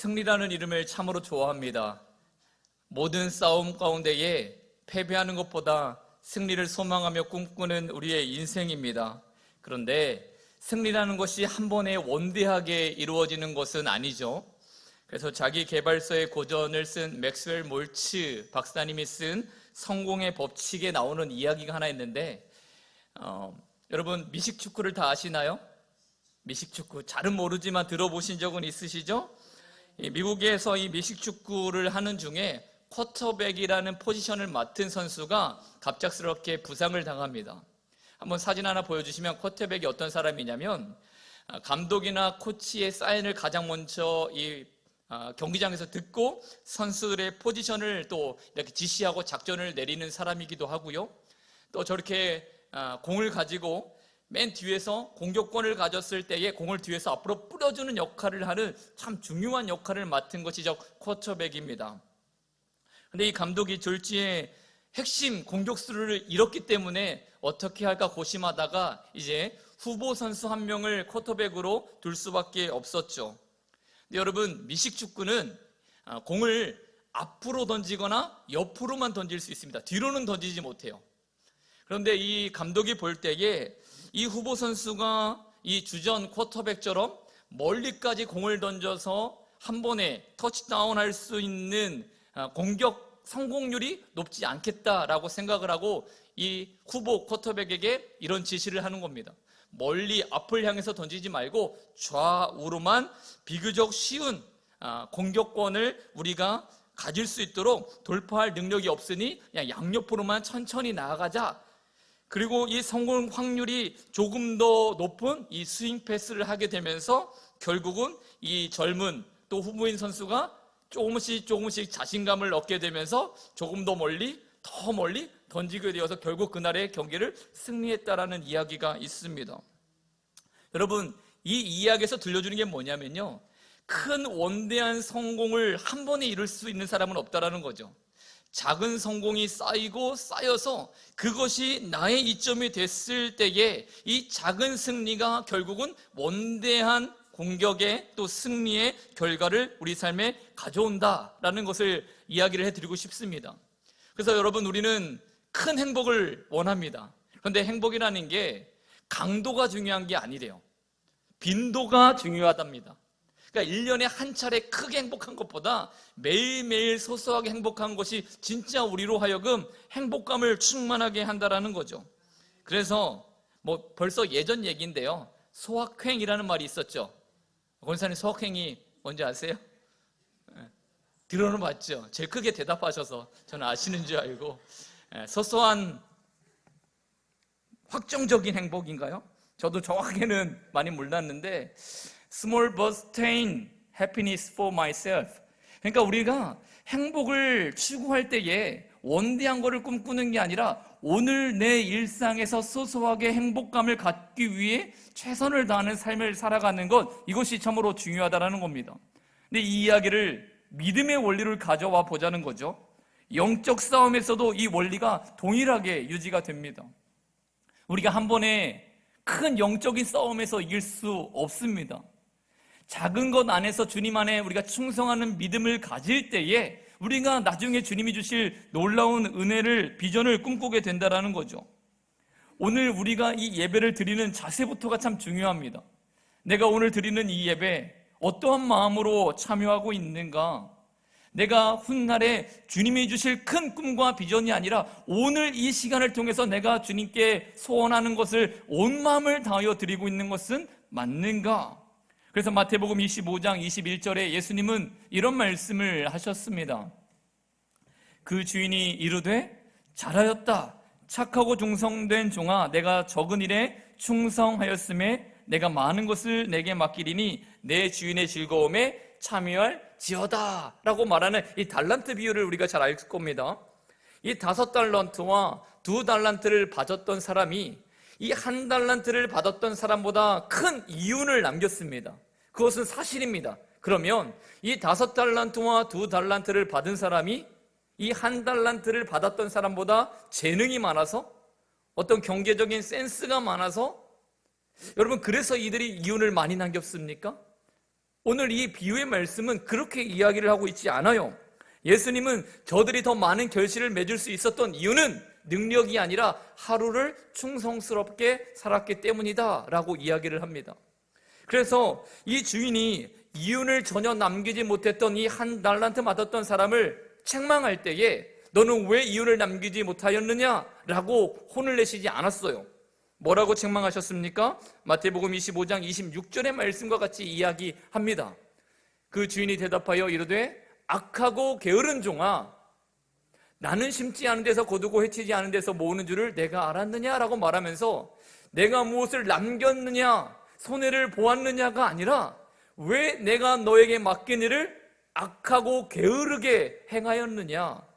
승리라는 이름을 참으로 좋아합니다. 모든 싸움 가운데에 패배하는 것보다 승리를 소망하며 꿈꾸는 우리의 인생입니다. 그런데 승리라는 것이 한 번에 원대하게 이루어지는 것은 아니죠. 그래서 자기 개발서의 고전을 쓴 맥스웰 몰츠 박사님이 쓴 성공의 법칙에 나오는 이야기가 하나 있는데, 여러분 미식축구를 다 아시나요? 미식축구 잘은 모르지만 들어보신 적은 있으시죠? 미국에서 이 미식축구를 하는 중에 쿼터백이라는 포지션을 맡은 선수가 갑작스럽게 부상을 당합니다. 한번 사진 하나 보여주시면 쿼터백이 어떤 사람이냐면, 감독이나 코치의 사인을 가장 먼저 이 경기장에서 듣고 선수들의 포지션을 또 이렇게 지시하고 작전을 내리는 사람이기도 하고요. 또 저렇게 공을 가지고 맨 뒤에서 공격권을 가졌을 때에 공을 뒤에서 앞으로 뿌려주는 역할을 하는 참 중요한 역할을 맡은 것이 저 쿼터백입니다. 근데 이 감독이 졸지에 핵심 공격수를 잃었기 때문에 어떻게 할까 고심하다가 이제 후보 선수 한 명을 쿼터백으로 둘 수밖에 없었죠. 근데 여러분, 미식축구는 공을 앞으로 던지거나 옆으로만 던질 수 있습니다. 뒤로는 던지지 못해요. 그런데 이 감독이 볼 때에 이 후보 선수가 이 주전 쿼터백처럼 멀리까지 공을 던져서 한 번에 터치다운 할 수 있는 공격 성공률이 높지 않겠다라고 생각을 하고 이 후보 쿼터백에게 이런 지시를 하는 겁니다. 멀리 앞을 향해서 던지지 말고 좌우로만 비교적 쉬운 공격권을 우리가 가질 수 있도록 돌파할 능력이 없으니 그냥 양옆으로만 천천히 나아가자. 그리고 이 성공 확률이 조금 더 높은 이 스윙 패스를 하게 되면서 결국은 이 젊은 또 후보인 선수가 조금씩 자신감을 얻게 되면서 조금 더 멀리 던지게 되어서 결국 그날의 경기를 승리했다라는 이야기가 있습니다. 여러분, 이 이야기에서 들려주는 게 뭐냐면요, 큰 원대한 성공을 한 번에 이룰 수 있는 사람은 없다라는 거죠. 작은 성공이 쌓여서 그것이 나의 이점이 됐을 때에 이 작은 승리가 결국은 원대한 공격의 또 승리의 결과를 우리 삶에 가져온다라는 것을 이야기를 해드리고 싶습니다. 그래서 여러분, 우리는 큰 행복을 원합니다. 그런데 행복이라는 게 강도가 중요한 게 아니래요. 빈도가 중요하답니다. 그러니까 1년에 한 차례 크게 행복한 것보다 매일매일 소소하게 행복한 것이 진짜 우리로 하여금 행복감을 충만하게 한다라는 거죠. 그래서 뭐 벌써 예전 얘기인데요, 소확행이라는 말이 있었죠. 권사님, 소확행이 뭔지 아세요? 들어는 봤죠. 제일 크게 대답하셔서 저는 아시는 줄 알고. 소소한 확정적인 행복인가요? 저도 정확하게는 많이 몰랐는데, Small but sustained happiness for myself. 그러니까 우리가 행복을 추구할 때에 원대한 것을 꿈꾸는 게 아니라 오늘 내 일상에서 소소하게 행복감을 갖기 위해 최선을 다하는 삶을 살아가는 것, 이것이 참으로 중요하다는 겁니다. 근데 이 이야기를 믿음의 원리를 가져와 보자는 거죠. 영적 싸움에서도 이 원리가 동일하게 유지가 됩니다. 우리가 한 번에 큰 영적인 싸움에서 이길 수 없습니다. 작은 것 안에서 주님 안에 우리가 충성하는 믿음을 가질 때에 우리가 나중에 주님이 주실 놀라운 은혜를, 비전을 꿈꾸게 된다는 거죠. 오늘 우리가 이 예배를 드리는 자세부터가 참 중요합니다. 내가 오늘 드리는 이 예배 어떠한 마음으로 참여하고 있는가? 내가 훗날에 주님이 주실 큰 꿈과 비전이 아니라 오늘 이 시간을 통해서 내가 주님께 소원하는 것을 온 마음을 다하여 드리고 있는 것은 맞는가? 그래서 마태복음 25장 21절에 예수님은 이런 말씀을 하셨습니다. 그 주인이 이르되 잘하였다, 착하고 충성된 종아, 내가 적은 일에 충성하였음에 내가 많은 것을 내게 맡기리니 내 주인의 즐거움에 참여할지어다 라고 말하는 이 달란트 비유를 우리가 잘 알 겁니다. 이 5달란트와 2달란트를 받았던 사람이 이 1달란트를 받았던 사람보다 큰 이윤을 남겼습니다. 그것은 사실입니다. 그러면 이 5달란트와 2달란트를 받은 사람이 이 1달란트를 받았던 사람보다 재능이 많아서, 어떤 경제적인 센스가 많아서, 여러분 그래서 이들이 이윤을 많이 남겼습니까? 오늘 이 비유의 말씀은 그렇게 이야기를 하고 있지 않아요. 예수님은 저들이 더 많은 결실을 맺을 수 있었던 이유는 능력이 아니라 하루를 충성스럽게 살았기 때문이다 라고 이야기를 합니다. 그래서 이 주인이 이윤을 전혀 남기지 못했던 이 한 달란트 받았던 사람을 책망할 때에 너는 왜 이윤을 남기지 못하였느냐 라고 혼을 내시지 않았어요. 뭐라고 책망하셨습니까? 마태복음 25장 26절의 말씀과 같이 이야기합니다. 그 주인이 대답하여 이르되 악하고 게으른 종아, 나는 심지 않은 데서 거두고 해치지 않은 데서 모으는 줄을 내가 알았느냐라고 말하면서 내가 무엇을 남겼느냐, 손해를 보았느냐가 아니라 왜 내가 너에게 맡긴 일을 악하고 게으르게 행하였느냐,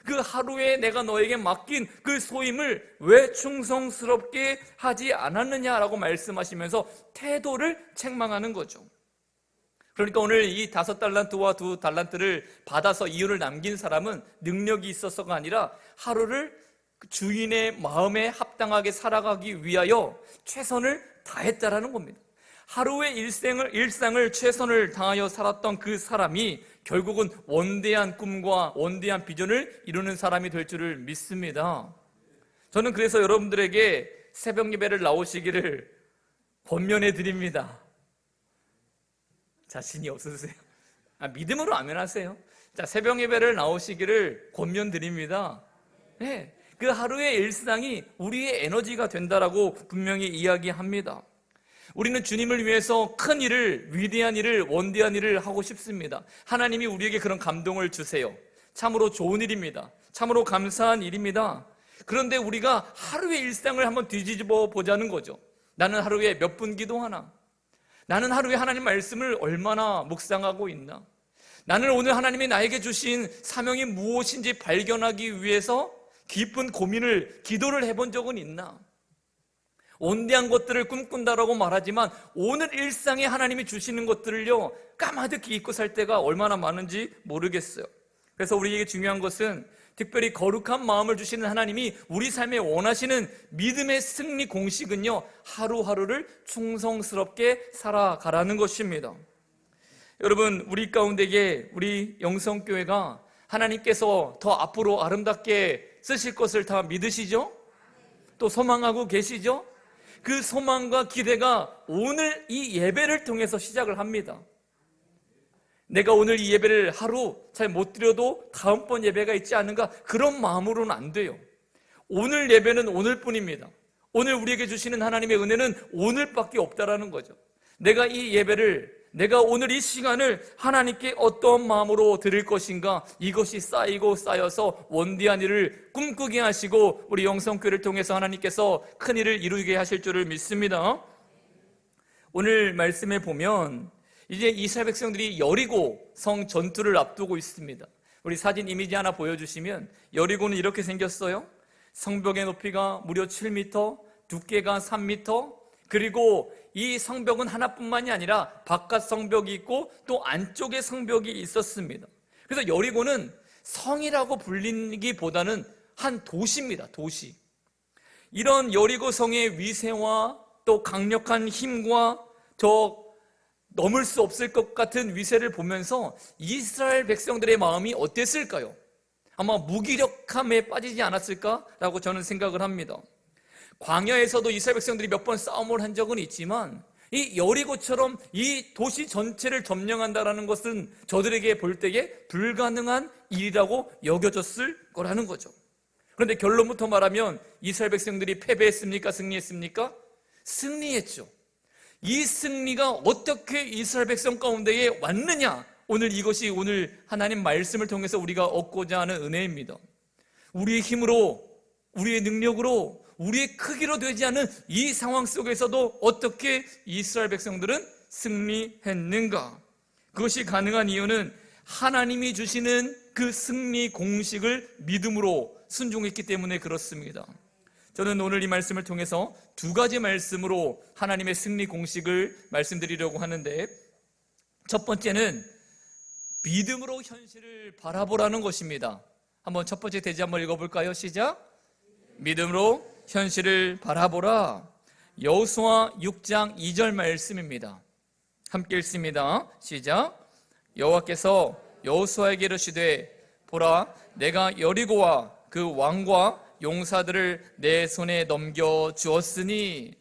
그 하루에 내가 너에게 맡긴 그 소임을 왜 충성스럽게 하지 않았느냐라고 말씀하시면서 태도를 책망하는 거죠. 그러니까 오늘 이 5달란트와 2달란트를 받아서 이윤을 남긴 사람은 능력이 있어서가 아니라 하루를 주인의 마음에 합당하게 살아가기 위하여 최선을 다했다라는 겁니다. 하루의 일상을 최선을 다하여 살았던 그 사람이 결국은 원대한 꿈과 원대한 비전을 이루는 사람이 될 줄을 믿습니다. 저는 그래서 여러분들에게 새벽 예배를 나오시기를 권면해 드립니다. 자신이 없으세요? 믿음으로 아멘하세요. 자, 새벽 예배를 나오시기를 권면 드립니다. 네, 그 하루의 일상이 우리의 에너지가 된다라고 분명히 이야기합니다. 우리는 주님을 위해서 큰 일을, 위대한 일을, 원대한 일을 하고 싶습니다. 하나님이 우리에게 그런 감동을 주세요. 참으로 좋은 일입니다. 참으로 감사한 일입니다. 그런데 우리가 하루의 일상을 한번 뒤집어 보자는 거죠. 나는 하루에 몇 분 기도하나? 나는 하루에 하나님 말씀을 얼마나 묵상하고 있나? 나는 오늘 하나님이 나에게 주신 사명이 무엇인지 발견하기 위해서 깊은 고민을, 기도를 해본 적은 있나? 원대한 것들을 꿈꾼다라고 말하지만 오늘 일상에 하나님이 주시는 것들을요 까마득히 잊고 살 때가 얼마나 많은지 모르겠어요. 그래서 우리에게 중요한 것은 특별히 거룩한 마음을 주시는 하나님이 우리 삶에 원하시는 믿음의 승리 공식은요 하루하루를 충성스럽게 살아가라는 것입니다. 여러분, 우리 가운데에 우리 영성교회가 하나님께서 더 앞으로 아름답게 쓰실 것을 다 믿으시죠? 또 소망하고 계시죠? 그 소망과 기대가 오늘 이 예배를 통해서 시작을 합니다. 내가 오늘 이 예배를 하루 잘 못 드려도 다음번 예배가 있지 않은가, 그런 마음으로는 안 돼요. 오늘 예배는 오늘뿐입니다. 오늘 우리에게 주시는 하나님의 은혜는 오늘밖에 없다라는 거죠. 내가 이 예배를, 내가 오늘 이 시간을 하나님께 어떤 마음으로 드릴 것인가, 이것이 쌓이고 쌓여서 원대한 일을 꿈꾸게 하시고 우리 영성교회를 통해서 하나님께서 큰 일을 이루게 하실 줄을 믿습니다. 오늘 말씀에 보면 이제 이스라엘 백성들이 여리고 성 전투를 앞두고 있습니다. 우리 사진 이미지 하나 보여주시면 여리고는 이렇게 생겼어요. 성벽의 높이가 무려 7m, 두께가 3m, 그리고 이 성벽은 하나뿐만이 아니라 바깥 성벽이 있고 또 안쪽에 성벽이 있었습니다. 그래서 여리고는 성이라고 불리기보다는 한 도시입니다. 도시. 이런 여리고 성의 위세와 또 강력한 힘과 저 넘을 수 없을 것 같은 위세를 보면서 이스라엘 백성들의 마음이 어땠을까요? 아마 무기력함에 빠지지 않았을까라고 저는 생각을 합니다. 광야에서도 이스라엘 백성들이 몇 번 싸움을 한 적은 있지만 이 여리고처럼 이 도시 전체를 점령한다는 것은 저들에게 볼 때에 불가능한 일이라고 여겨졌을 거라는 거죠. 그런데 결론부터 말하면 이스라엘 백성들이 패배했습니까? 승리했습니까? 승리했죠. 이 승리가 어떻게 이스라엘 백성 가운데에 왔느냐? 오늘 이것이 오늘 하나님 말씀을 통해서 우리가 얻고자 하는 은혜입니다. 우리의 힘으로, 우리의 능력으로, 우리의 크기로 되지 않은 이 상황 속에서도 어떻게 이스라엘 백성들은 승리했는가? 그것이 가능한 이유는 하나님이 주시는 그 승리 공식을 믿음으로 순종했기 때문에 그렇습니다. 저는 오늘 이 말씀을 통해서 두 가지 말씀으로 하나님의 승리 공식을 말씀드리려고 하는데, 첫 번째는 믿음으로 현실을 바라보라는 것입니다. 한번 첫 번째 대지 한번 읽어볼까요? 시작. 믿음으로 현실을 바라보라. 여호수아 6장 2절 말씀입니다. 함께 읽습니다. 시작. 여호와께서 여호수아에게 이르시되 보라, 내가 여리고와 그 왕과 용사들을 내 손에 넘겨 주었으니.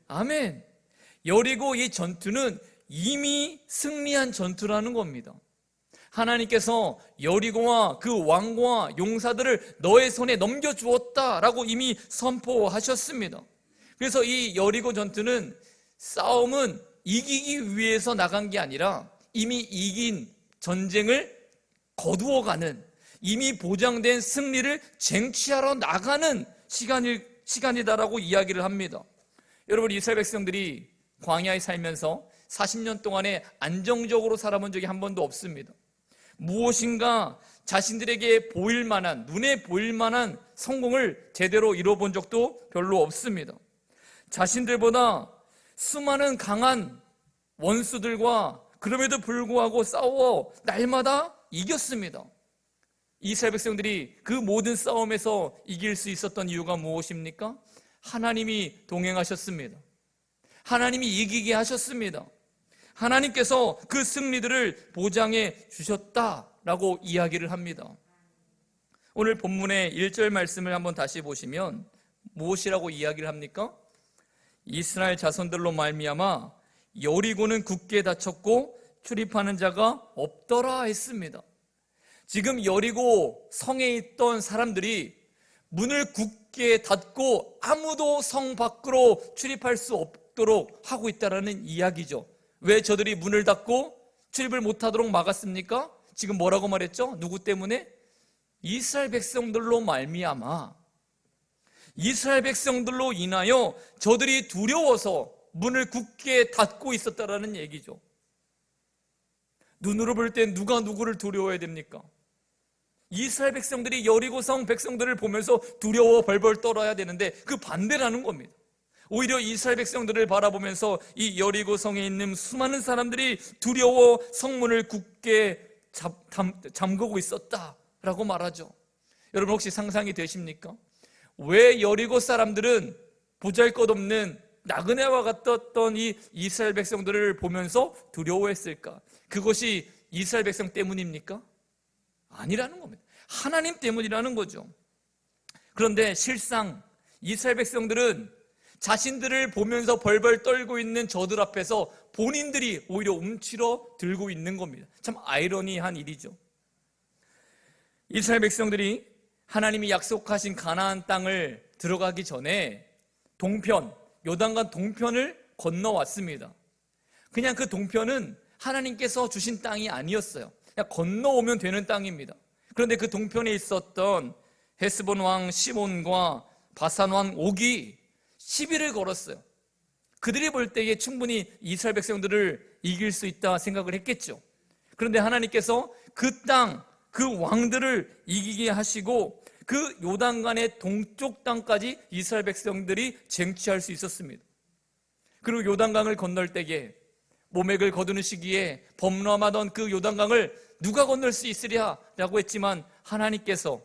아멘. 여리고 이 전투는 이미 승리한 전투라는 겁니다. 하나님께서 여리고와 그 왕과 용사들을 너의 손에 넘겨주었다라고 이미 선포하셨습니다. 그래서 이 여리고 전투는 싸움은 이기기 위해서 나간 게 아니라 이미 이긴 전쟁을 거두어가는, 이미 보장된 승리를 쟁취하러 나가는 시간이다라고 이야기를 합니다. 여러분, 이스라엘 백성들이 광야에 살면서 40년 동안에 안정적으로 살아본 적이 한 번도 없습니다. 무엇인가 자신들에게 보일 만한, 눈에 보일 만한 성공을 제대로 이뤄본 적도 별로 없습니다. 자신들보다 수많은 강한 원수들과 그럼에도 불구하고 싸워 날마다 이겼습니다. 이스라엘 백성들이 그 모든 싸움에서 이길 수 있었던 이유가 무엇입니까? 하나님이 동행하셨습니다. 하나님이 이기게 하셨습니다. 하나님께서 그 승리들을 보장해 주셨다라고 이야기를 합니다. 오늘 본문의 1절 말씀을 한번 다시 보시면 무엇이라고 이야기를 합니까? 이스라엘 자손들로 말미암아 여리고는 굳게 닫혔고 출입하는 자가 없더라 했습니다. 지금 여리고 성에 있던 사람들이 문을 굳게 닫고 아무도 성 밖으로 출입할 수 없도록 하고 있다는 이야기죠. 왜 저들이 문을 닫고 출입을 못하도록 막았습니까? 지금 뭐라고 말했죠? 누구 때문에? 이스라엘 백성들로 말미암아, 이스라엘 백성들로 인하여 저들이 두려워서 문을 굳게 닫고 있었다라는 얘기죠. 눈으로 볼 때 누가 누구를 두려워해야 됩니까? 이스라엘 백성들이 여리고성 백성들을 보면서 두려워 벌벌 떨어야 되는데 그 반대라는 겁니다. 오히려 이스라엘 백성들을 바라보면서 이 여리고성에 있는 수많은 사람들이 두려워 성문을 굳게 잠그고 있었다라고 말하죠. 여러분, 혹시 상상이 되십니까? 왜 여리고 사람들은 보잘것없는 나그네와 같았던 이 이스라엘 백성들을 보면서 두려워했을까? 그것이 이스라엘 백성 때문입니까? 아니라는 겁니다. 하나님 때문이라는 거죠. 그런데 실상 이스라엘 백성들은 자신들을 보면서 벌벌 떨고 있는 저들 앞에서 본인들이 오히려 움츠러 들고 있는 겁니다. 참 아이러니한 일이죠. 이스라엘 백성들이 하나님이 약속하신 가나안 땅을 들어가기 전에 동편, 요단강 동편을 건너왔습니다. 그냥 그 동편은 하나님께서 주신 땅이 아니었어요. 그냥 건너오면 되는 땅입니다. 그런데 그 동편에 있었던 헤스본 왕 시몬과 바산 왕 옥이 시비를 걸었어요. 그들이 볼 때에 충분히 이스라엘 백성들을 이길 수 있다 생각을 했겠죠. 그런데 하나님께서 그 땅, 그 왕들을 이기게 하시고 그 요단강의 동쪽 땅까지 이스라엘 백성들이 쟁취할 수 있었습니다. 그리고 요단강을 건널 때에 모맥을 거두는 시기에 범람하던 그 요단강을 누가 건널 수 있으랴라고 했지만 하나님께서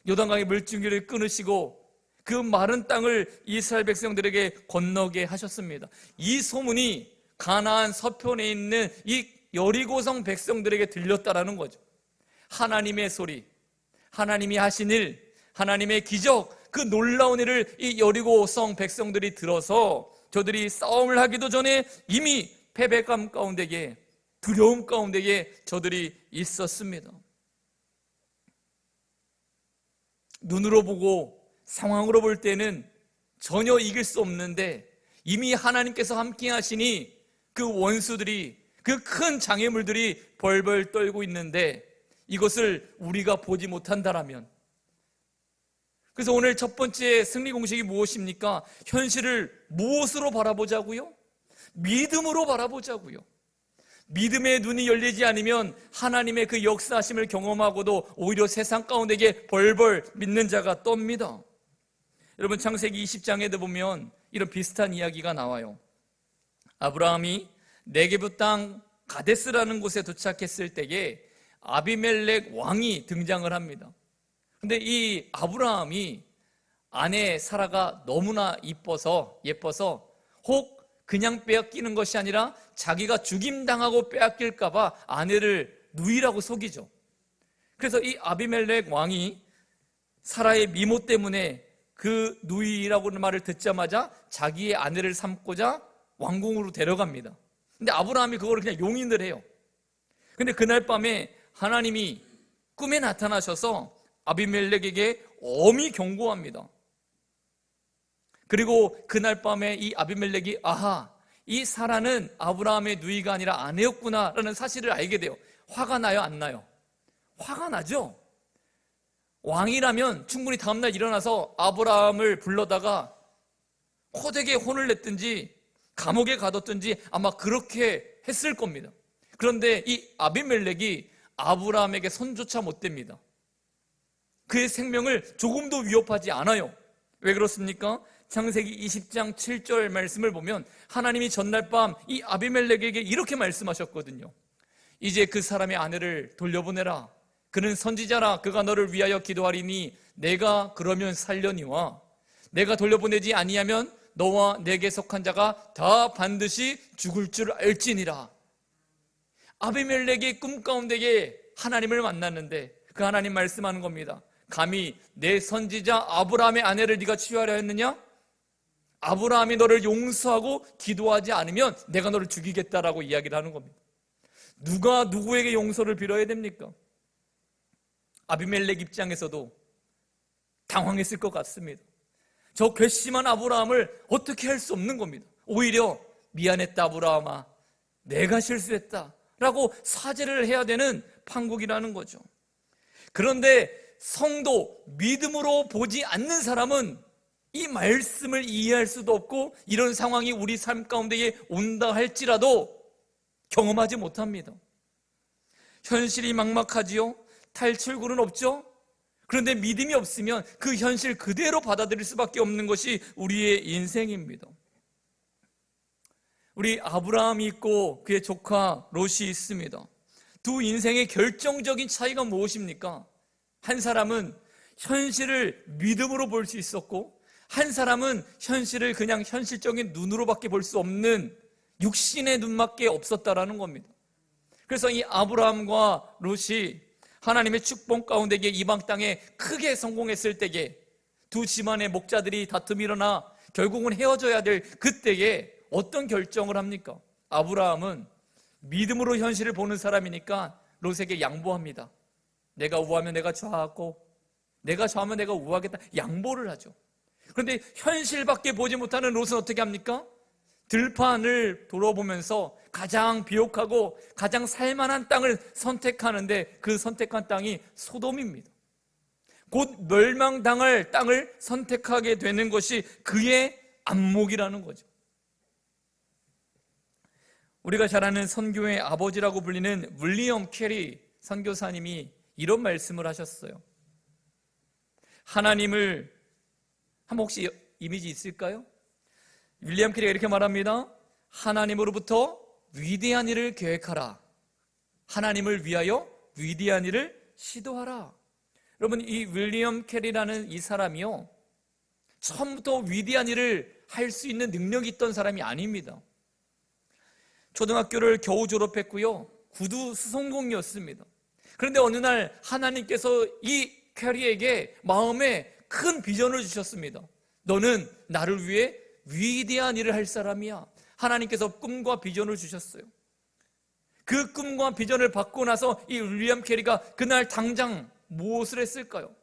요단강의 물줄기를 끊으시고 그 마른 땅을 이스라엘 백성들에게 건너게 하셨습니다. 이 소문이 가나안 서편에 있는 이 여리고성 백성들에게 들렸다라는 거죠. 하나님의 소리, 하나님이 하신 일, 하나님의 기적, 그 놀라운 일을 이 여리고성 백성들이 들어서 저들이 싸움을 하기도 전에 이미 패배감 가운데에, 두려움 가운데에 저들이 있었습니다. 눈으로 보고 상황으로 볼 때는 전혀 이길 수 없는데 이미 하나님께서 함께 하시니 그 원수들이, 그 큰 장애물들이 벌벌 떨고 있는데 이것을 우리가 보지 못한다라면, 그래서 오늘 첫 번째 승리 공식이 무엇입니까? 현실을 무엇으로 바라보자고요? 믿음으로 바라보자고요. 믿음의 눈이 열리지 않으면 하나님의 그 역사하심을 경험하고도 오히려 세상 가운데에 벌벌 믿는 자가 떱니다. 여러분, 창세기 20장에도 보면 이런 비슷한 이야기가 나와요. 아브라함이 네게브 땅 가데스라는 곳에 도착했을 때에 아비멜렉 왕이 등장을 합니다. 근데 이 아브라함이 아내 사라가 너무나 예뻐서 혹 그냥 빼앗기는 것이 아니라 자기가 죽임당하고 빼앗길까 봐 아내를 누이라고 속이죠. 그래서 이 아비멜렉 왕이 사라의 미모 때문에 그 누이라고 하는 말을 듣자마자 자기의 아내를 삼고자 왕궁으로 데려갑니다. 근데 아브라함이 그걸 그냥 용인을 해요. 근데 그날 밤에 하나님이 꿈에 나타나셔서 아비멜렉에게 엄히 경고합니다. 그리고 그날 밤에 이 아비멜렉이 아하, 이 사라는 아브라함의 누이가 아니라 아내였구나 라는 사실을 알게 돼요. 화가 나요, 안 나요? 화가 나죠. 왕이라면 충분히 다음날 일어나서 아브라함을 불러다가 호되게 혼을 냈든지 감옥에 가뒀든지 아마 그렇게 했을 겁니다. 그런데 이 아비멜렉이 아브라함에게 손조차 못 댑니다. 그의 생명을 조금도 위협하지 않아요. 왜 그렇습니까? 창세기 20장 7절 말씀을 보면 하나님이 전날 밤 이 아비멜렉에게 이렇게 말씀하셨거든요. 이제 그 사람의 아내를 돌려보내라. 그는 선지자라. 그가 너를 위하여 기도하리니 내가 그러면 살려니와 내가 돌려보내지 아니하면 너와 내게 속한 자가 다 반드시 죽을 줄 알지니라. 아비멜렉의 꿈 가운데에 하나님을 만났는데 그 하나님 말씀하는 겁니다. 감히 내 선지자 아브라함의 아내를 네가 취하려 했느냐? 아브라함이 너를 용서하고 기도하지 않으면 내가 너를 죽이겠다라고 이야기를 하는 겁니다. 누가 누구에게 용서를 빌어야 됩니까? 아비멜렉 입장에서도 당황했을 것 같습니다. 저 괘씸한 아브라함을 어떻게 할 수 없는 겁니다. 오히려 미안했다 아브라함아, 내가 실수했다 라고 사죄를 해야 되는 판국이라는 거죠. 그런데 성도, 믿음으로 보지 않는 사람은 이 말씀을 이해할 수도 없고 이런 상황이 우리 삶 가운데에 온다 할지라도 경험하지 못합니다. 현실이 막막하지요. 탈출구는 없죠. 그런데 믿음이 없으면 그 현실 그대로 받아들일 수밖에 없는 것이 우리의 인생입니다. 우리 아브라함이 있고 그의 조카 롯이 있습니다. 두 인생의 결정적인 차이가 무엇입니까? 한 사람은 현실을 믿음으로 볼 수 있었고 한 사람은 현실을 그냥 현실적인 눈으로밖에 볼 수 없는 육신의 눈밖에 없었다라는 겁니다. 그래서 이 아브라함과 롯이 하나님의 축복 가운데 이방 땅에 크게 성공했을 때에 두 집안의 목자들이 다툼이 일어나 결국은 헤어져야 될 그때에 어떤 결정을 합니까? 아브라함은 믿음으로 현실을 보는 사람이니까 롯에게 양보합니다. 내가 우하면 내가 좌하고 내가 좌하면 내가 우하겠다, 양보를 하죠. 그런데 현실밖에 보지 못하는 롯은 어떻게 합니까? 들판을 돌아보면서 가장 비옥하고 가장 살만한 땅을 선택하는데 그 선택한 땅이 소돔입니다. 곧 멸망당할 땅을 선택하게 되는 것이 그의 안목이라는 거죠. 우리가 잘 아는 선교의 아버지라고 불리는 윌리엄 캐리 선교사님이 이런 말씀을 하셨어요. 하나님을, 한번 혹시 이미지 있을까요? 윌리엄 캐리가 이렇게 말합니다. 하나님으로부터 위대한 일을 계획하라. 하나님을 위하여 위대한 일을 시도하라. 여러분, 이 윌리엄 캐리라는 이 사람이요, 처음부터 위대한 일을 할 수 있는 능력이 있던 사람이 아닙니다. 초등학교를 겨우 졸업했고요, 구두 수성공이었습니다. 그런데 어느 날 하나님께서 이 캐리에게 마음에 큰 비전을 주셨습니다. 너는 나를 위해 위대한 일을 할 사람이야. 하나님께서 꿈과 비전을 주셨어요. 그 꿈과 비전을 받고 나서 이 윌리엄 캐리가 그날 당장 무엇을 했을까요?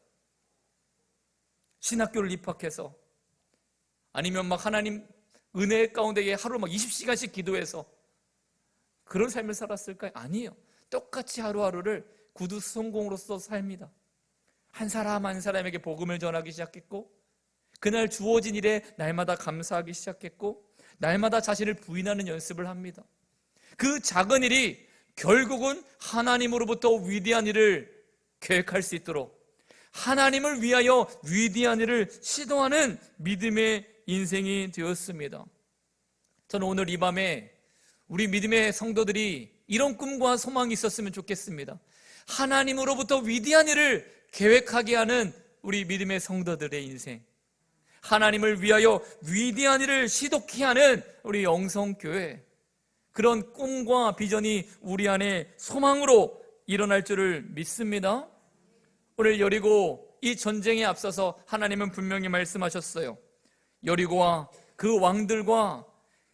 신학교를 입학해서, 아니면 막 하나님 은혜 가운데 하루 막 20시간씩 기도해서 그런 삶을 살았을까요? 아니에요. 똑같이 하루하루를 구두 수송공으로서 삽니다. 한 사람 한 사람에게 복음을 전하기 시작했고, 그날 주어진 일에 날마다 감사하기 시작했고, 날마다 자신을 부인하는 연습을 합니다. 그 작은 일이 결국은 하나님으로부터 위대한 일을 계획할 수 있도록 하나님을 위하여 위대한 일을 시도하는 믿음의 인생이 되었습니다. 저는 오늘 이 밤에 우리 믿음의 성도들이 이런 꿈과 소망이 있었으면 좋겠습니다. 하나님으로부터 위대한 일을 계획하게 하는 우리 믿음의 성도들의 인생, 하나님을 위하여 위대한 일을 시독히 하는 우리 영성교회, 그런 꿈과 비전이 우리 안에 소망으로 일어날 줄을 믿습니다. 오늘 여리고 이 전쟁에 앞서서 하나님은 분명히 말씀하셨어요. 여리고와 그 왕들과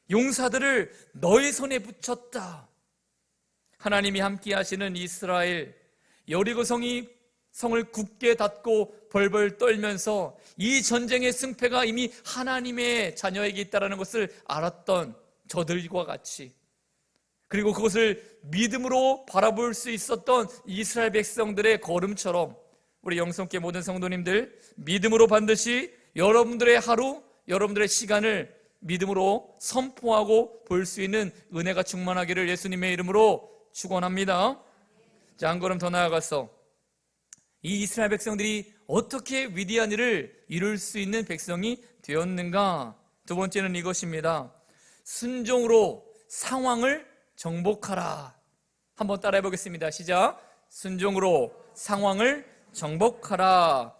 용사들을 너희 손에 붙였다. 하나님이 함께 하시는 이스라엘, 여리고 성을 굳게 닫고 벌벌 떨면서 이 전쟁의 승패가 이미 하나님의 자녀에게 있다는 것을 알았던 저들과 같이, 그리고 그것을 믿음으로 바라볼 수 있었던 이스라엘 백성들의 걸음처럼 우리 영성교회 모든 성도님들, 믿음으로 반드시 여러분들의 하루, 여러분들의 시간을 믿음으로 선포하고 볼 수 있는 은혜가 충만하기를 예수님의 이름으로 축원합니다. 자, 한 걸음 더 나아가서 이 이스라엘 백성들이 어떻게 위대한 일을 이룰 수 있는 백성이 되었는가? 두 번째는 이것입니다. 순종으로 상황을 정복하라. 한번 따라해 보겠습니다. 시작. 순종으로 상황을 정복하라.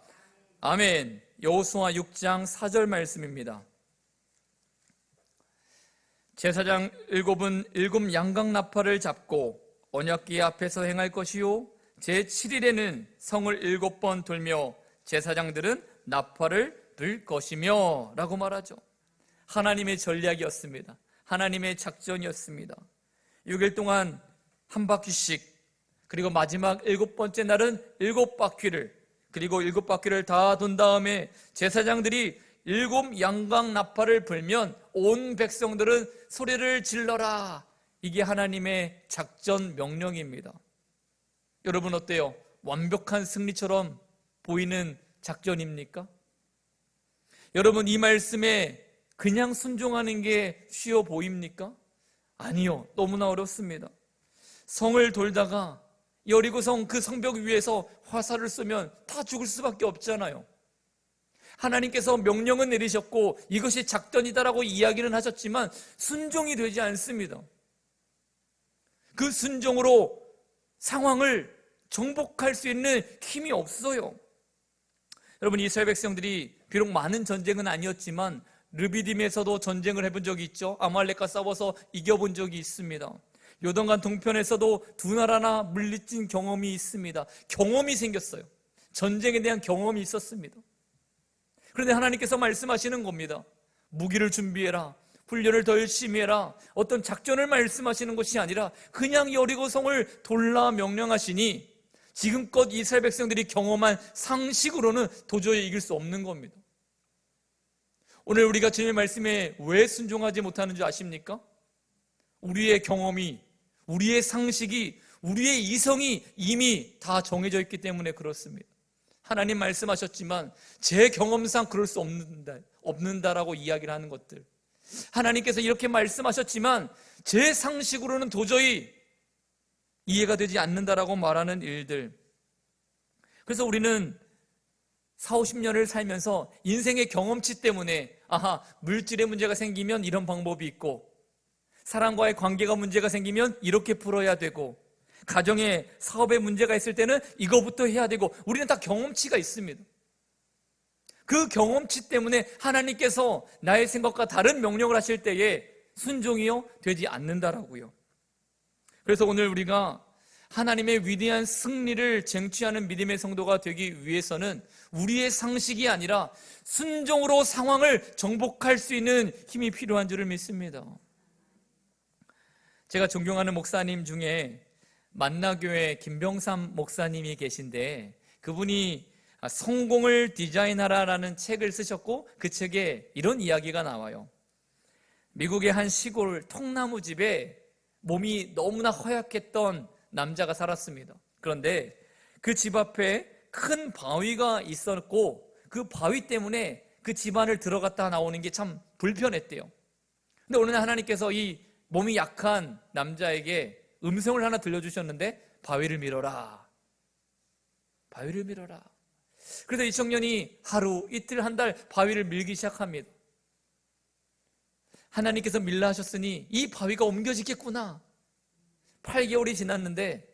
아멘. 여호수아 6장 4절 말씀입니다. 제사장 7은 7 양각 나팔을 잡고 언약궤 앞에서 행할 것이요, 제7일에는 성을 7번 돌며 제사장들은 나팔을 불 것이며 라고 말하죠. 하나님의 전략이었습니다. 하나님의 작전이었습니다. 6일 동안 한 바퀴씩, 그리고 마지막 7번째 날은 7바퀴를, 그리고 7바퀴를 다 돈 다음에 제사장들이 7 양각 나팔을 불면 온 백성들은 소리를 질러라. 이게 하나님의 작전 명령입니다. 여러분 어때요? 완벽한 승리처럼 보이는 작전입니까? 여러분 이 말씀에 그냥 순종하는 게 쉬워 보입니까? 아니요, 너무나 어렵습니다. 성을 돌다가 여리고성 그 성벽 위에서 화살을 쏘면 다 죽을 수밖에 없잖아요. 하나님께서 명령은 내리셨고 이것이 작전이다라고 이야기는 하셨지만 순종이 되지 않습니다. 그 순종으로 상황을 정복할 수 있는 힘이 없어요. 여러분, 이스라엘 백성들이 비록 많은 전쟁은 아니었지만 르비딤에서도 전쟁을 해본 적이 있죠. 아말렉과 싸워서 이겨본 적이 있습니다. 요단강 동편에서도 두 나라나 물리친 경험이 있습니다. 경험이 생겼어요. 전쟁에 대한 경험이 있었습니다. 그런데 하나님께서 말씀하시는 겁니다. 무기를 준비해라, 훈련을 더 열심히 해라, 어떤 작전을 말씀하시는 것이 아니라 그냥 여리고성을 돌라 명령하시니 지금껏 이스라엘 백성들이 경험한 상식으로는 도저히 이길 수 없는 겁니다. 오늘 우리가 주님의 말씀에 왜 순종하지 못하는 줄 아십니까? 우리의 경험이, 우리의 상식이, 우리의 이성이 이미 다 정해져 있기 때문에 그렇습니다. 하나님 말씀하셨지만 제 경험상 그럴 수 없는다라고 이야기를 하는 것들, 하나님께서 이렇게 말씀하셨지만 제 상식으로는 도저히 이해가 되지 않는다라고 말하는 일들. 그래서 우리는 40, 50년을 살면서 인생의 경험치 때문에 물질의 문제가 생기면 이런 방법이 있고, 사람과의 관계가 문제가 생기면 이렇게 풀어야 되고, 가정에 사업에 문제가 있을 때는 이거부터 해야 되고, 우리는 다 경험치가 있습니다. 그 경험치 때문에 하나님께서 나의 생각과 다른 명령을 하실 때에 순종이요 되지 않는다라고요. 그래서 오늘 우리가 하나님의 위대한 승리를 쟁취하는 믿음의 성도가 되기 위해서는 우리의 상식이 아니라 순종으로 상황을 정복할 수 있는 힘이 필요한 줄을 믿습니다. 제가 존경하는 목사님 중에 만나교회 김병삼 목사님이 계신데, 그분이 성공을 디자인하라라는 책을 쓰셨고 그 책에 이런 이야기가 나와요. 미국의 한 시골 통나무 집에 몸이 너무나 허약했던 남자가 살았습니다. 그런데 그 집 앞에 큰 바위가 있었고 그 바위 때문에 그 집안을 들어갔다 나오는 게 참 불편했대요. 근데 어느 날 하나님께서 이 몸이 약한 남자에게 음성을 하나 들려주셨는데, 바위를 밀어라, 바위를 밀어라. 그래서 이 청년이 하루, 이틀, 한 달 바위를 밀기 시작합니다. 하나님께서 밀라 하셨으니 이 바위가 옮겨지겠구나. 8개월이 지났는데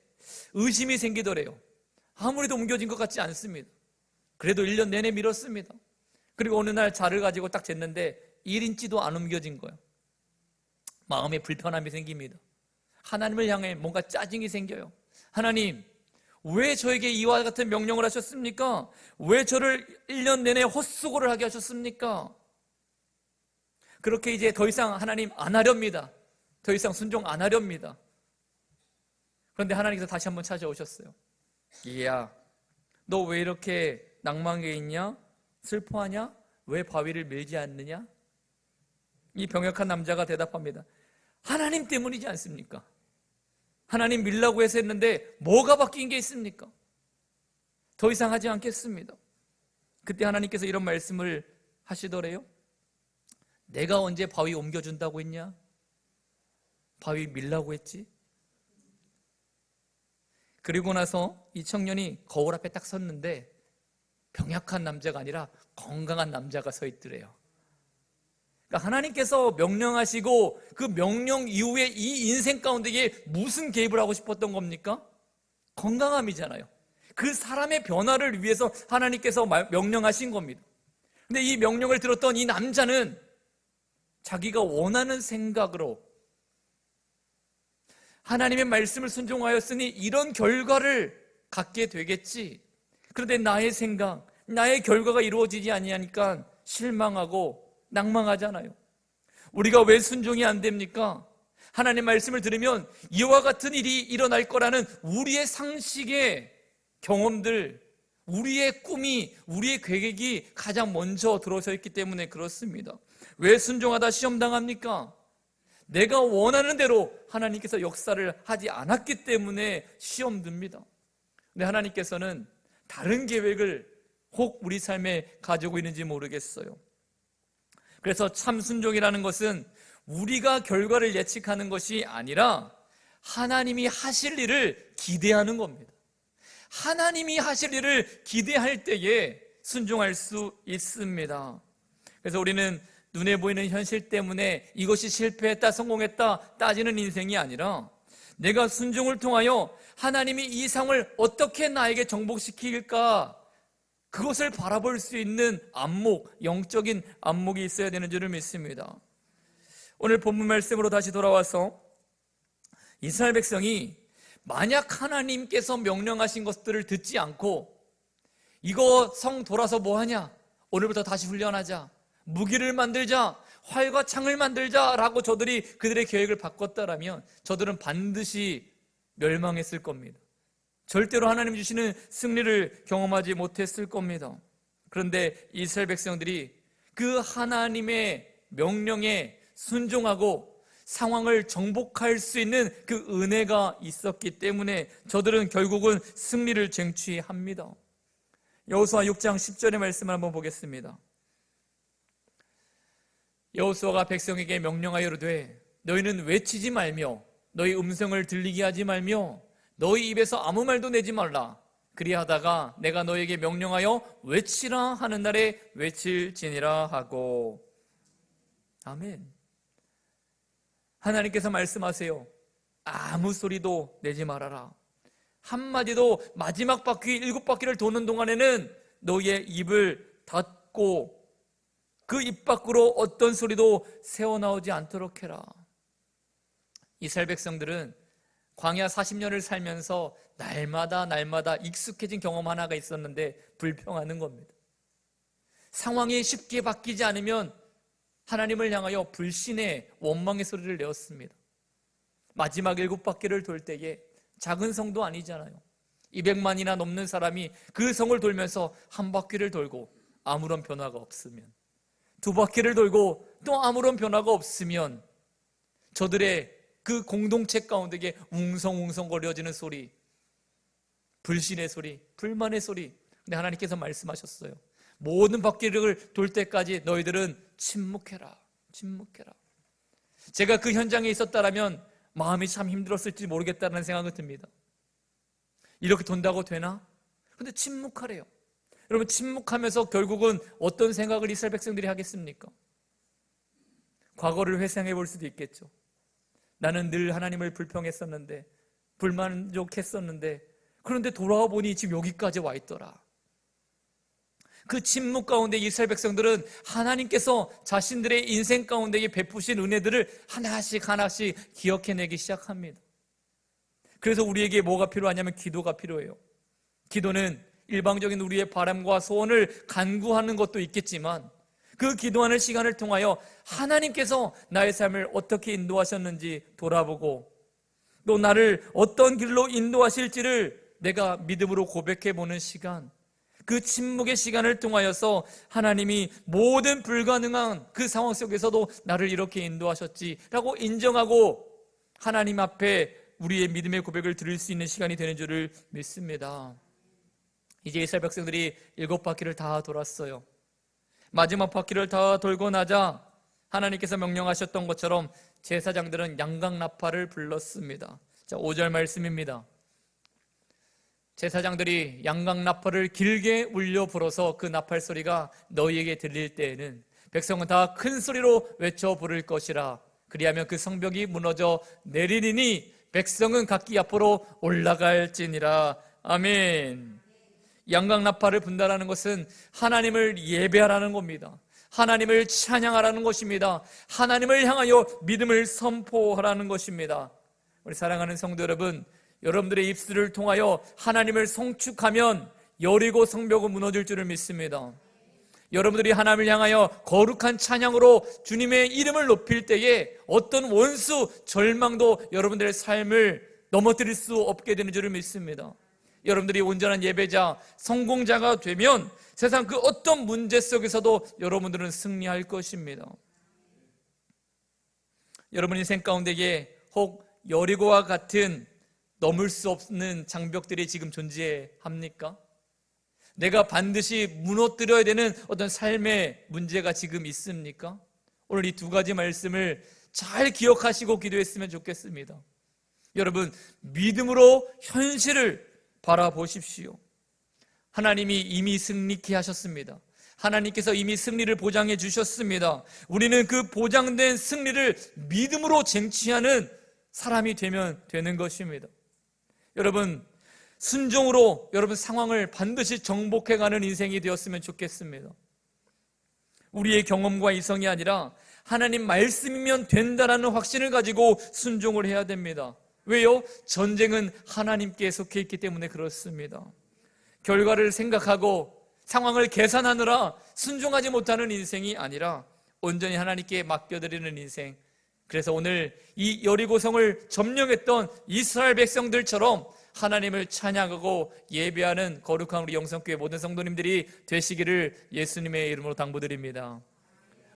의심이 생기더래요. 아무래도 옮겨진 것 같지 않습니다. 그래도 1년 내내 밀었습니다. 그리고 어느 날 자를 가지고 딱 쟀는데 1인치도 안 옮겨진 거예요. 마음에 불편함이 생깁니다. 하나님을 향해 뭔가 짜증이 생겨요. 하나님, 왜 저에게 이와 같은 명령을 하셨습니까? 왜 저를 1년 내내 헛수고를 하게 하셨습니까? 그렇게 이제 더 이상 하나님 안 하렵니다. 더 이상 순종 안 하렵니다. 그런데 하나님께서 다시 한번 찾아오셨어요. 이야, 너 왜 이렇게 낭망해 있냐? 슬퍼하냐? 왜 바위를 밀지 않느냐? 이 병약한 남자가 대답합니다. 하나님 때문이지 않습니까? 하나님 밀라고 해서 했는데 뭐가 바뀐 게 있습니까? 더 이상 하지 않겠습니다. 그때 하나님께서 이런 말씀을 하시더래요. 내가 언제 바위 옮겨준다고 했냐? 바위 밀라고 했지? 그리고 나서 이 청년이 거울 앞에 딱 섰는데 병약한 남자가 아니라 건강한 남자가 서 있더래요. 그러니까 하나님께서 명령하시고 그 명령 이후에 이 인생 가운데에 무슨 개입을 하고 싶었던 겁니까? 건강함이잖아요. 그 사람의 변화를 위해서 하나님께서 명령하신 겁니다. 근데 이 명령을 들었던 이 남자는 자기가 원하는 생각으로 하나님의 말씀을 순종하였으니 이런 결과를 갖게 되겠지. 그런데 나의 생각, 나의 결과가 이루어지지 아니하니까 실망하고 낭망하잖아요. 우리가 왜 순종이 안 됩니까? 하나님 말씀을 들으면 이와 같은 일이 일어날 거라는 우리의 상식의 경험들, 우리의 꿈이, 우리의 계획이 가장 먼저 들어서 있기 때문에 그렇습니다. 왜 순종하다 시험당합니까? 내가 원하는 대로 하나님께서 역사를 하지 않았기 때문에 시험 듭니다. 근데 하나님께서는 다른 계획을 혹 우리 삶에 가지고 있는지 모르겠어요. 그래서 참 순종이라는 것은 우리가 결과를 예측하는 것이 아니라 하나님이 하실 일을 기대하는 겁니다. 하나님이 하실 일을 기대할 때에 순종할 수 있습니다. 그래서 우리는 눈에 보이는 현실 때문에 이것이 실패했다, 성공했다 따지는 인생이 아니라 내가 순종을 통하여 하나님이 이 상을 어떻게 나에게 정복시킬까, 그것을 바라볼 수 있는 안목, 영적인 안목이 있어야 되는 줄을 믿습니다. 오늘 본문 말씀으로 다시 돌아와서 이스라엘 백성이 만약 하나님께서 명령하신 것들을 듣지 않고 이거 성 돌아서 뭐 하냐? 오늘부터 다시 훈련하자. 무기를 만들자. 활과 창을 만들자라고 그들의 계획을 바꿨다라면 저들은 반드시 멸망했을 겁니다. 절대로 하나님 주시는 승리를 경험하지 못했을 겁니다. 그런데 이스라엘 백성들이 그 하나님의 명령에 순종하고 상황을 정복할 수 있는 그 은혜가 있었기 때문에 저들은 결국은 승리를 쟁취합니다. 여호수아 6장 10절의 말씀을 한번 보겠습니다. 여호수아가 백성에게 명령하여 이르되 너희는 외치지 말며 너희 음성을 들리게 하지 말며 너희 입에서 아무 말도 내지 말라. 그리하다가 내가 너에게 명령하여 외치라 하는 날에 외칠지니라 하고. 아멘. 하나님께서 말씀하세요. 아무 소리도 내지 말아라. 한마디도 마지막 바퀴 7바퀴를 도는 동안에는 너희의 입을 닫고 그 입 밖으로 어떤 소리도 새어나오지 않도록 해라. 이스라엘 백성들은 광야 40년을 살면서 날마다 익숙해진 경험 하나가 있었는데 불평하는 겁니다. 상황이 쉽게 바뀌지 않으면 하나님을 향하여 불신의 원망의 소리를 내었습니다. 마지막 7바퀴를 돌 때에 작은 성도 아니잖아요. 200만이나 넘는 사람이 그 성을 돌면서 한 바퀴를 돌고 아무런 변화가 없으면, 2바퀴를 돌고 또 아무런 변화가 없으면 저들의 그 공동체 가운데에 웅성웅성 거려지는 소리, 불신의 소리, 불만의 소리. 근데 하나님께서 말씀하셨어요. 모든 바퀴를 돌 때까지 너희들은 침묵해라. 침묵해라. 제가 그 현장에 있었다면 마음이 참 힘들었을지 모르겠다는 생각이 듭니다. 이렇게 돈다고 되나? 근데 침묵하래요. 여러분, 침묵하면서 결국은 어떤 생각을 이스라엘 백성들이 하겠습니까? 과거를 회상해 볼 수도 있겠죠. 나는 늘 하나님을 불평했었는데, 불만족했었는데, 그런데 돌아와 보니 지금 여기까지 와 있더라. 그 침묵 가운데 이스라엘 백성들은 하나님께서 자신들의 인생 가운데 베푸신 은혜들을 하나씩 하나씩 기억해내기 시작합니다. 그래서 우리에게 뭐가 필요하냐면 기도가 필요해요. 기도는 일방적인 우리의 바람과 소원을 간구하는 것도 있겠지만 그 기도하는 시간을 통하여 하나님께서 나의 삶을 어떻게 인도하셨는지 돌아보고 또 나를 어떤 길로 인도하실지를 내가 믿음으로 고백해보는 시간, 그 침묵의 시간을 통하여서 하나님이 모든 불가능한 그 상황 속에서도 나를 이렇게 인도하셨지라고 인정하고 하나님 앞에 우리의 믿음의 고백을 드릴 수 있는 시간이 되는 줄을 믿습니다. 이제 이스라엘 백성들이 7바퀴를 다 돌았어요. 마지막 바퀴를 다 돌고 나자 하나님께서 명령하셨던 것처럼 제사장들은 양강나팔을 불렀습니다. 자, 5절 말씀입니다. 제사장들이 양강나팔을 길게 울려 불어서 그 나팔 소리가 너희에게 들릴 때에는 백성은 다 큰 소리로 외쳐 부를 것이라. 그리하면 그 성벽이 무너져 내리리니 백성은 각기 앞으로 올라갈지니라. 아멘. 양강나팔을 분다라는 것은 하나님을 예배하라는 겁니다. 하나님을 찬양하라는 것입니다. 하나님을 향하여 믿음을 선포하라는 것입니다. 우리 사랑하는 성도 여러분, 여러분들의 입술을 통하여 하나님을 송축하면 여리고 성벽은 무너질 줄을 믿습니다. 여러분들이 하나님을 향하여 거룩한 찬양으로 주님의 이름을 높일 때에 어떤 원수, 절망도 여러분들의 삶을 넘어뜨릴 수 없게 되는 줄을 믿습니다. 여러분들이 온전한 예배자, 성공자가 되면 세상 그 어떤 문제 속에서도 여러분들은 승리할 것입니다. 여러분 인생 가운데에 혹 여리고와 같은 넘을 수 없는 장벽들이 지금 존재합니까? 내가 반드시 무너뜨려야 되는 어떤 삶의 문제가 지금 있습니까? 오늘 이 두 가지 말씀을 잘 기억하시고 기도했으면 좋겠습니다. 여러분, 믿음으로 현실을 바라보십시오. 하나님이 이미 승리케 하셨습니다. 하나님께서 이미 승리를 보장해 주셨습니다. 우리는 그 보장된 승리를 믿음으로 쟁취하는 사람이 되면 되는 것입니다. 여러분, 순종으로 여러분 상황을 반드시 정복해가는 인생이 되었으면 좋겠습니다. 우리의 경험과 이성이 아니라 하나님 말씀이면 된다라는 확신을 가지고 순종을 해야 됩니다. 왜요? 전쟁은 하나님께 속해 있기 때문에 그렇습니다. 결과를 생각하고 상황을 계산하느라 순종하지 못하는 인생이 아니라 온전히 하나님께 맡겨드리는 인생. 그래서 오늘 이 여리고성을 점령했던 이스라엘 백성들처럼 하나님을 찬양하고 예배하는 거룩한 우리 영성교회 모든 성도님들이 되시기를 예수님의 이름으로 당부드립니다.